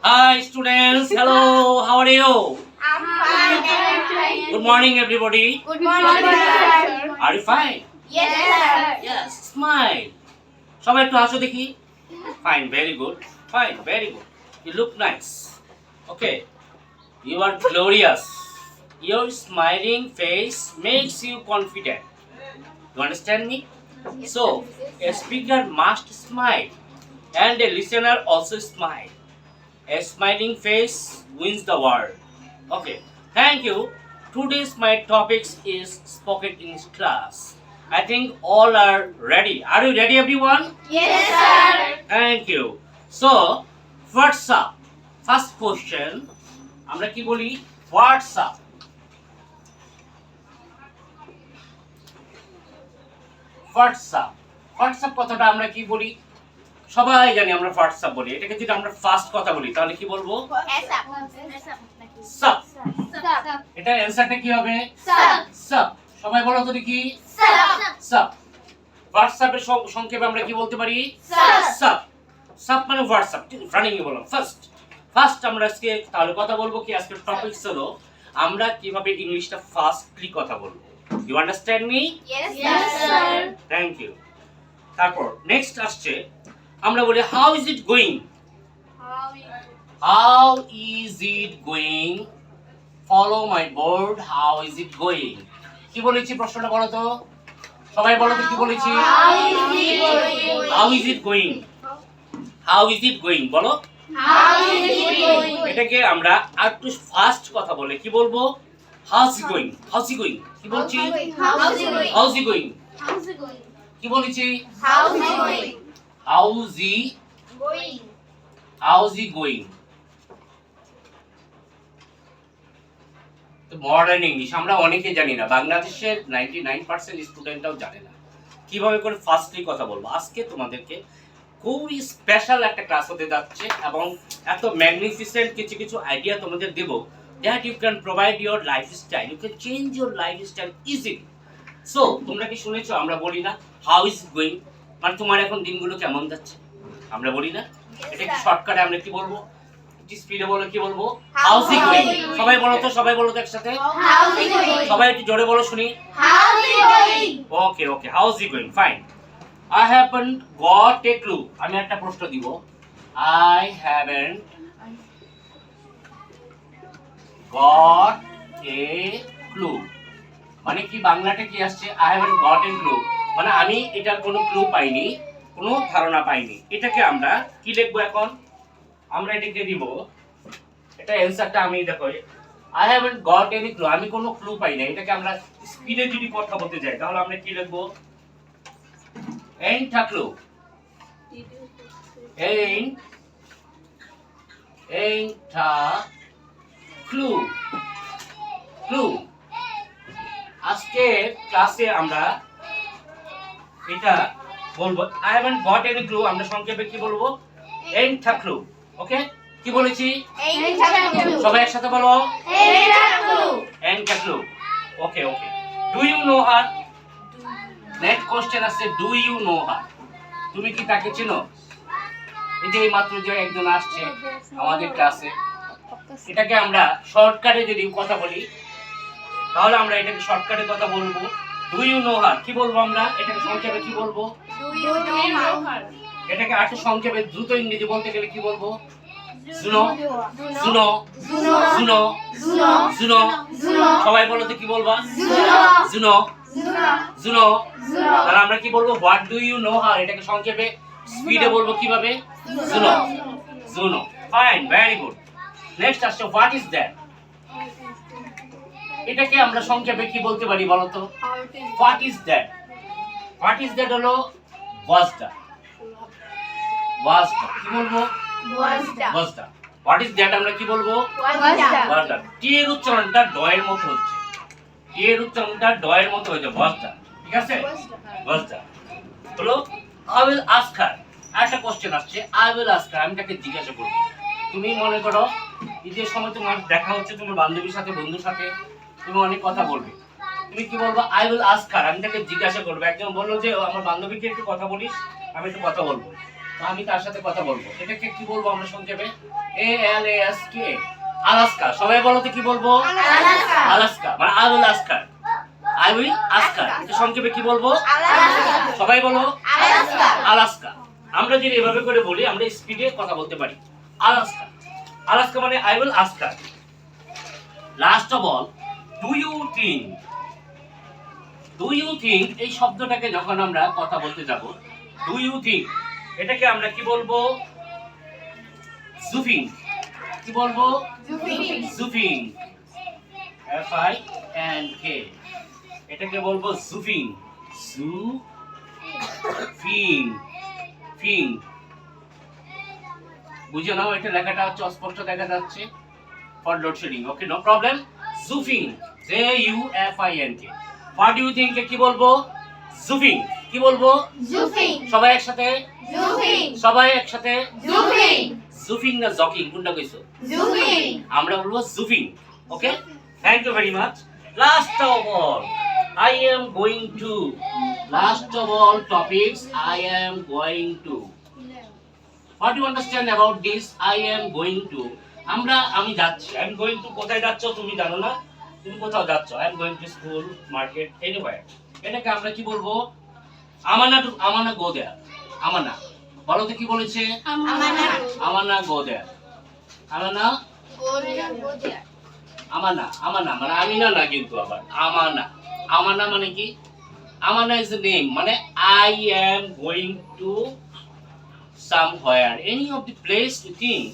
Hi students, hello, how are you? I'm fine. Good morning everybody. Good morning, sir. Are you fine? Yes, sir. Yes, smile. সবাই একটু হাসো দেখি. Fine, very good. Fine, very good. You look nice. Okay. You are glorious. Your smiling face makes you confident. You understand me? So, a speaker must smile and a listener also smile. A smiling face wins the world. Okay, thank you. Today's my topics is spoken English class. I think all are ready. Are you ready, everyone? Yes, sir. Thank you. So, what's up? First question. আমরা কি বলি? What's up? What's up? What's up কথাটা আমরা কি বলি? সবাই জানি আমরা হোয়াটসঅ্যাপ বলি। এটাকে যদি আমরা ফার্স্ট কথা বলি তাহলে কি বলবো? সাপ। এটা অ্যানসারটা কি হবে? সাপ। সবাই বলো তো দেখি। সাপ। হোয়াটসঅ্যাপের সংক্ষেপে আমরা কি বলতে পারি? সাপ। সাপ মানে হোয়াটসঅ্যাপ। রানিং এ বললাম ফার্স্ট আমরা আজকে তাহলে কথা বলবো কি আজকের টপিকস হলো আমরা কিভাবে ইংলিশটা ফাস্টলি কথা বলবো। You understand me? Yes, sir. Thank you. তারপর নেক্সট আসছে আমরা বলি how is it going? How is it going? Follow my board. How is it going? কি বলেছি প্রশ্নটা বলো তো সবাই বলো তো কি বলেছি? How is it going? How is it going বলো? এটাকে আমরা একটু ফাস্ট কথা বলে কি বলবো? How's it going? How's it going? কি বলছি? How's it going? কি বলেছি? How's he going? তো মডার্ন ইংলিশ আমরা অনেকে জানি না, বাংলাদেশের 99% স্টুডেন্টরাও জানে না কিভাবে করে ফাস্টলি কথা বলবো। আজকে তোমাদেরকে খুবই স্পেশাল একটা ক্লাস হতে যাচ্ছে এবং এত ম্যাগনিফিসেন্ট কিছু আইডিয়া তোমাদের দেব that you can provide your lifestyle, you can change your lifestyle easily. So তোমরা কি শুনেছো আমরা বলি না হাউ ইজ গোয়িং, মানে তোমার এখন দিনগুলো কেমন যাচ্ছে আমরা বলি না? এটা কি শর্টকাটে আমরা কি বলবো? স্পিডে বলে কি বলবো? How's it going. সবাই বলো তো একসাথে। সবাই একটু জোরে বলো শুনি। Okay how's it going fine. I haven't got a clue. আমি একটা প্রশ্ন দিব। I haven't got a clue মানে কি বাংলাটা কি আসছে? I haven't got a clue মানে আমি এটার কোনো ক্লু পাইনি, কোনো ধারণা পাইনি। এটাকে আমরা কি লিখবো এখন? আমরা এটাকে দিব, এটা অ্যানসারটা আমি দেখো I haven't goat any clue, আমি কোনো ক্লু পাই না। এটাকে আমরা স্পিডে যদি কথা বলতে যাই তাহলে আমরা কি লিখবো? ain't a clue, ain't a clue. আজকে ক্লাসে আমরা এটা বলবো I haven't got any clue, আমরা সংক্ষেপে কি বলবো? ain't a clue. ওকে কি বলেছি? সবাই একসাথে বলো ain't a clue. Okay do you know her? Next question আছে do you know her? তুমি কি তাকে চেনো? এই যে মাত্র যে একজন আসছে আমাদের ক্লাসে, এটাকে আমরা শর্টকাটে যদি কথা বলি তাহলে আমরা এটাকে শর্টকাটে কথা বলবো do you know her কি বলবো আমরা? এটাকে সংক্ষেপে কি বলবো? এটাকে আরেকটু সংক্ষেপে দ্রুত ইংরেজি বলতে গেলে কি বলবো? শুনো। সবাই বলো তো কি বলবা? শুনো। তাহলে আমরা কি বলবো? What do you know her, এটাকে সংক্ষেপে স্পিডে বলবো কিভাবে? শুনো। Fine, very good. নেক্সট আসছে হোয়াট ইজ দ্যাট। এটাকে আমরা সংক্ষেপে কি বলতে পারি বলো তো? হোয়াট ইজ দ্যাট হলো ওয়াজটা। কি বলবো? ওয়াজটা। হোয়াট ইজ দ্যাট আমরা কি বলবো? ওয়াজটা। টি এর উচ্চারণটা ড এর মতো হচ্ছে, ওয়াজটা। ঠিক আছে? ওয়াজটা হলো আই উইল আস্ক হার। একটা কোশ্চেন আসছে আই উইল আস্ক হার, আমি তাকে জিজ্ঞাসা করব। তুমি মনে করো ঈদের সময় তোমার দেখা হচ্ছে তোমার বান্ধবীর সাথে, বন্ধুর সাথে, তুমি অনেক কথা বলবে, তুমি কি বলবো? আই উইল আস্ক হার, আমি তাকে জিজ্ঞাসা করবো। একজন বললো যে আমার বান্ধবীকে একটু কথা বলিস, আমি একটু কথা বলবো, তো আমি তার সাথে কথা বলবো। এটাকে কি বলবো আমরা সংক্ষেপে? ALASK Alaska. সবাই বলো তো কি বলবো? Alaska. আলাস্কা মানে I will ask her. I will ask her. এটা সংক্ষেপে কি বলবো? Alaska. সবাই বলো Alaska. আলাস্কা। আমরা যদি এভাবে করে বলি আমরা স্পিডে কথা বলতে পারি। আলাস্কা। আলাস্কা মানে I will ask her. Last of all, do you think? Do you think এই শব্দটাকে যখন আমরা কথা বলতে যাব, ডু ইউ থিঙ্ক এটাকে আমরা কি বলবো? জুফিং। কি বলবো? জুফিং। FINK এটাকে বলবো জুফিং। জুফিং। ফিং। বুঝে নাও, এটা লেখাটা হচ্ছে অস্পষ্ট দেখা যাচ্ছে for load shedding. Okay, no problem. জুফিং, JUFINK। What do you think কি বলবো? জুফিং। কি বলবো? Zoofing. সবাই একসাথে, Zoofing. সবাই একসাথে। Zoofing. জুফিং না জকিং কোনটা কইছো? Zoofing. আমরা বলবো জুফিং। Okay, thank you very much. Last of all, I am going to. Last of all topics, I am going to. What do you understand about this? I am going to. আমি যাচ্ছি। I am going to কোথায় যাচ্ছ তুমি জানো না? তুমি কোথাও যাচ্ছ। I am going to school, market, anywhere. এটাকে আমরা কি বলবো? আমানা go there. আমানা। বলো তো কি বলেছে? আমানা go there. আমানা মানে আমিনা না কিন্তু আবার আমানা মানে কি? আমানা ইজ দ্য নেম, মানে I am going to somewhere, any of the place you think.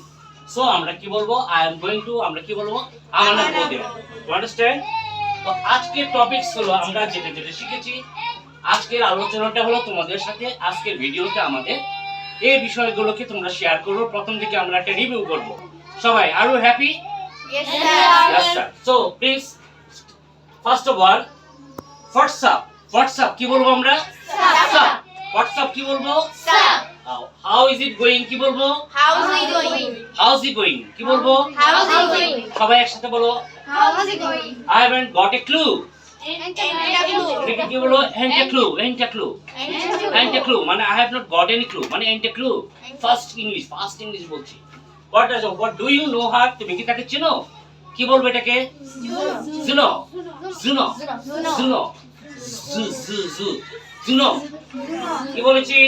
So আমরা কি বলবো? I am going to, আমরা কি বলবো? আমানা go there. You understand? তো আজকের টপিকস হলো আমরা যেটা শিখেছি। আজকের আলোচনাটা হলো তোমাদের সাথে, আজকের ভিডিওতে আমাদের এই বিষয়গুলোকে তোমরা শেয়ার করো। প্রথম থেকে আমরা একটা রিভিউ করব। সবাই are you happy? Yes, Yes, sir. sir. So please, first of all, WhatsApp কি বলবো আমরা? WhatsApp কি বলবো? Sir. How is it going কি বলবো? How's it going? How's it going কি বলবো? How's it going? সবাই একসাথে বলো। How's it going? I haven't got a clue. Interview. এটাকে কি বলবো? Ain't a clue মানে I have not got any clue মানে ain't a clue. First English বলছি। What do you know her? তুমি কি তাকে চেনো? কি বলবো এটাকে? Zuno. কি বলেছি?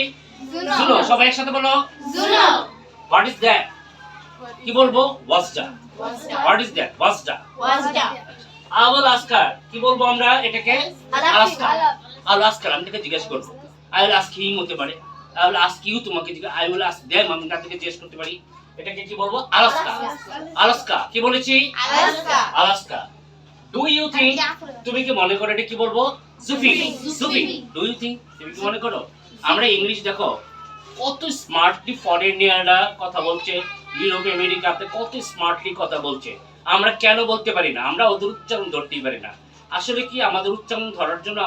Zuno. সবাই একসাথে বলো। Zuno. What is that? কি বলবো? Was da. What is that? Was da. Was that? I will ask her. কি বলবো আমরা এটাকে? Alaska. I will ask her. আমি তাকে জিজ্ঞেস করব। I will ask him হতে পারে। I will ask you তোমাকে জিজ্ঞেস। I will ask them আমি তাদেরকে জিজ্ঞেস করতে পারি। এটাকে কি বলবো? আলাস্কা। কি বলেছি? আলাস্কা। Do you think? তুমি কি মনে করো এটা কি বলবো? জুফিং। Do you think? তুমি কি মনে করো? আমরা ইংলিশ দেখো কত স্মার্টলি ফরেনিয়াররা কথা বলছে, ইউরোপ আমেরিকাতে কত স্মার্টলি কথা বলছে। আমরা কেন বলতে পারি না? আমরা ওদের উচ্চারণ ধরতেই পারি না। আসলে কি আমাদের উচ্চারণ ধরার জন্য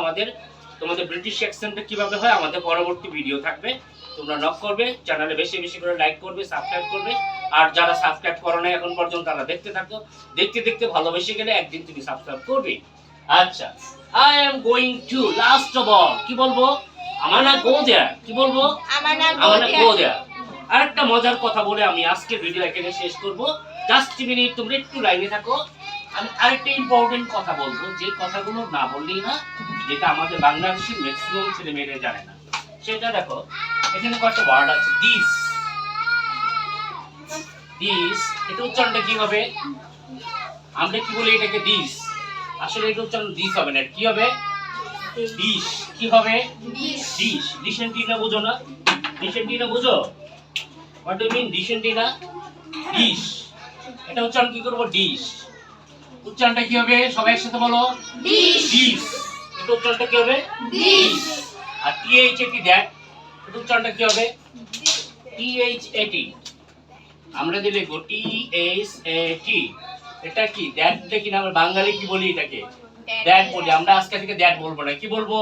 তোমাদের ব্রিটিশ অ্যাকসেন্টটা কিভাবে হয় আমাদের পরবর্তী ভিডিও থাকবে, তোমরা নক করবে, চ্যানেলে বেশি করে লাইক করবে, সাবস্ক্রাইব করবে। আর যারা সাবস্ক্রাইব করো না এখন পর্যন্ত তারা দেখতে থাকো, দেখতে ভালোবেসে গেলে একদিন তুমি সাবস্ক্রাইব করবে। আচ্ছা, I am going to, last of all কি বলবো? আমানা go there। কি বলবো? আমানা go there। আরেকটা মজার কথা বলে আমি আজকের ভিডিও এখানে শেষ করব। জাস্ট মিনিট তোমরা একটু লাইনে থাকো। আমি আরেকটা ইম্পর্টেন্ট কথা বলবো, যে কথাগুলো না বললেই না, যেটা আমাদের বাংলাদেশের ম্যাক্সিমাম ছেলেমেয়েরা জানে না। সেটা দেখো, এখানে কয়েকটা ওয়ার্ড আছে। দিস, এটা উচ্চারণটা কি হবে? আমরা কি বলি এটাকে? দিস। আসলে এটা উচ্চারণ দিস হবে না, কি হবে? ডিশ। কি হবে? ডিশ। ডিসেন্টিনা বুঝো না? ডিসেন্টিনা বুঝো? হোয়াট ডু ইউ মিন ডিসেন্টিনা? ডিশ। এটা উচ্চারণ কি করব? ডিশ। উচ্চারণটা কি হবে? সবাই একসাথে বলো। ডিশ। এটা উচ্চারণটা কি হবে? ডিশ। আর THAT দ্যাট, এটা উচ্চারণটা কি হবে? THAT। আমরা যে লিখব THAT, এটা কি? দ্যাটটা কি না আমরা বাঙালি কি বলি এটাকে? দ্যাট বলি। আমরা আজকে থেকে দ্যাট বলবো না, কি বলবো?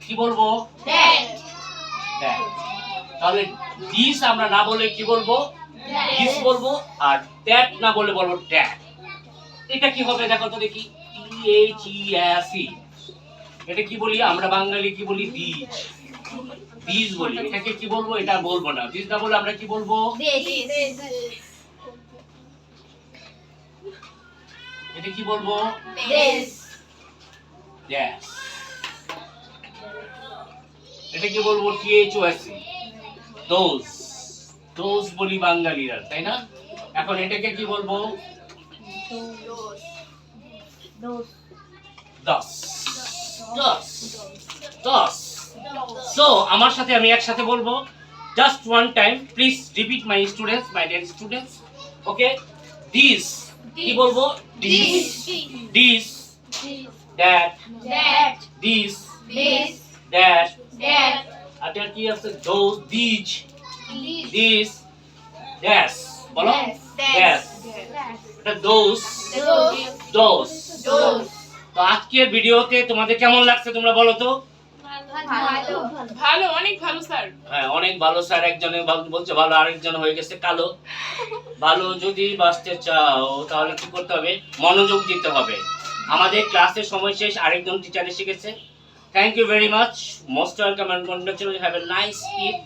কি বলবো? দ্যাট। তাহলে দিস আমরা না বলে কি বলবো? দিস বলবো। আর দ্যাট না বলে বলবো দ্যাট। এটা কি হবে দেখো তো দেখি? THEAC। এটা কি বলি আমরা বাঙালি? কি বলি? দিস। দিস বলি, এটাকে কি বলবো? এটা বলবো না, দিস না বলে আমরা কি বলবো? এটা কি বলবো? দ্যাস। এটা কি বলবো? THOSE, those. দোজ বলি বাঙালিরা, তাই না? এখন এটাকে কি বলবো? দশ। দশ। দশ। সো আমার সাথে আমি একসাথে বলবো, just one time please repeat my students, my dear students. Okay, this কি বলবো? This. This, that, this, that, আর কি আছে? Those, these, this, that's. বলো, দ্যাস। এটা দোজ, দোজ। তো আজকের ভিডিওতে তোমাদের কেমন লাগছে তোমরা বলো তো? ভালো, অনেক ভালো স্যার। হ্যাঁ, অনেক ভালো স্যার। একজনে বলছে ভালো, আরেকজন হয়ে গেছে কালো। ভালো যদি বাঁচতে চাও তাহলে কি করতে হবে? মনোযোগ দিতে হবে। আমাদের ক্লাসের সময় শেষ, আরেকজন টিচার এসে গেছে। Thank you very much, most welcome and congratulation, have a nice Eid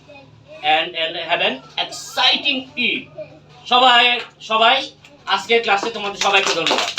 and have an exciting Eid. সবাই আজকের ক্লাসে তোমাদের সবাইকে ধন্যবাদ।